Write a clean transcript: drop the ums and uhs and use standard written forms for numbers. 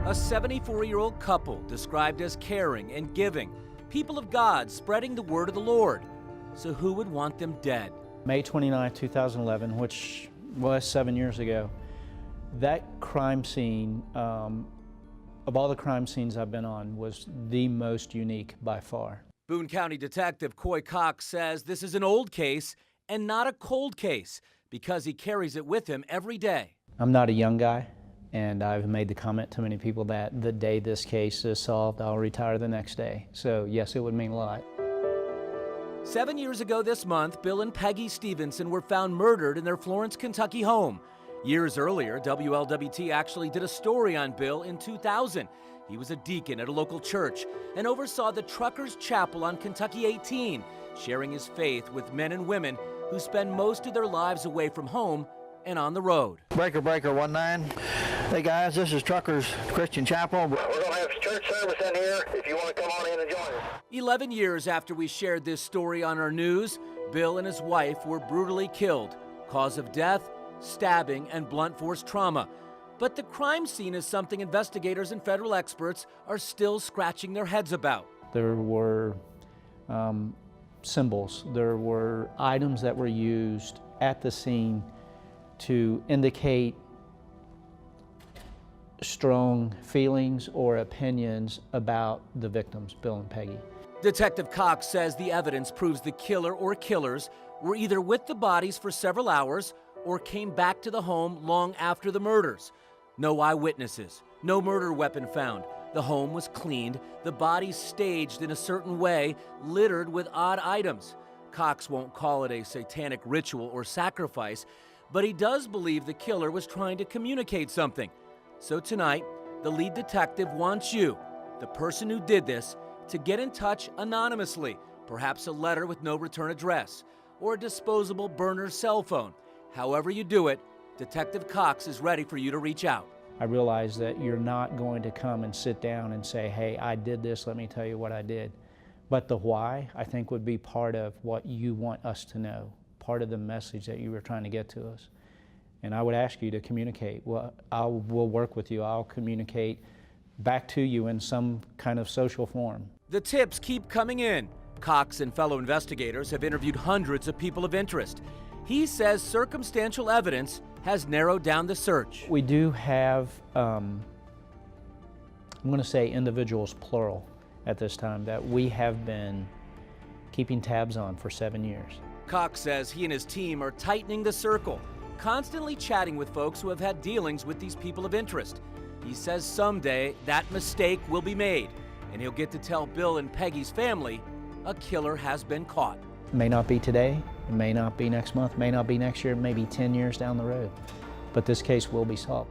A 74-year-old couple described as caring and giving, people of God spreading the word of the Lord. So who would want them dead? May 29, 2011, which was 7 years ago, that crime scene, of all the crime scenes I've been on, was the most unique by far. Boone County Detective Coy Cox says this is an old case and not a cold case because he carries it with him every day. I'm not a young guy, and I've made the comment to many people that the day this case is solved, I'll retire the next day. So yes, it would mean a lot. 7 years ago this month, Bill and Peggy Stephenson were found murdered in their Florence, Kentucky home. Years earlier, WLWT actually did a story on Bill in 2000. He was a deacon at a local church and oversaw the Truckers' Chapel on Kentucky 18, sharing his faith with men and women who spend most of their lives away from home and on the road. Breaker 19. Hey guys, this is Truckers Christian Chapel. We're going to have church service in here if you want to come on in and join us. 11 years after we shared this story on our news, Bill and his wife were brutally killed. Cause of death, stabbing, and blunt force trauma. But the crime scene is something investigators and federal experts are still scratching their heads about. There were symbols, there were items that were used at the scene to indicate strong feelings or opinions about the victims, Bill and Peggy. Detective Cox says the evidence proves the killer or killers were either with the bodies for several hours or came back to the home long after the murders. No eyewitnesses, no murder weapon found. The home was cleaned, the bodies staged in a certain way, littered with odd items. Cox won't call it a satanic ritual or sacrifice, but he does believe the killer was trying to communicate something. So tonight, the lead detective wants you, the person who did this, to get in touch anonymously, perhaps a letter with no return address, or a disposable burner cell phone. However you do it, Detective Cox is ready for you to reach out. I realize that you're not going to come and sit down and say, hey, I did this, let me tell you what I did. But the why, I think, would be part of what you want us to know, part of the message that you were trying to get to us. And I would ask you to communicate. Well, we'll work with you. I'll communicate back to you in some kind of social form. The tips keep coming in. Cox and fellow investigators have interviewed hundreds of people of interest. He says circumstantial evidence has narrowed down the search. We do have, I'm going to say individuals, plural, at this time, that we have been keeping tabs on for 7 years. Cox says he and his team are tightening the circle, constantly chatting with folks who have had dealings with these people of interest. He says someday that mistake will be made, and he'll get to tell Bill and Peggy's family a killer has been caught. It may not be today, it may not be next month, may not be next year, maybe 10 years down the road, but this case will be solved.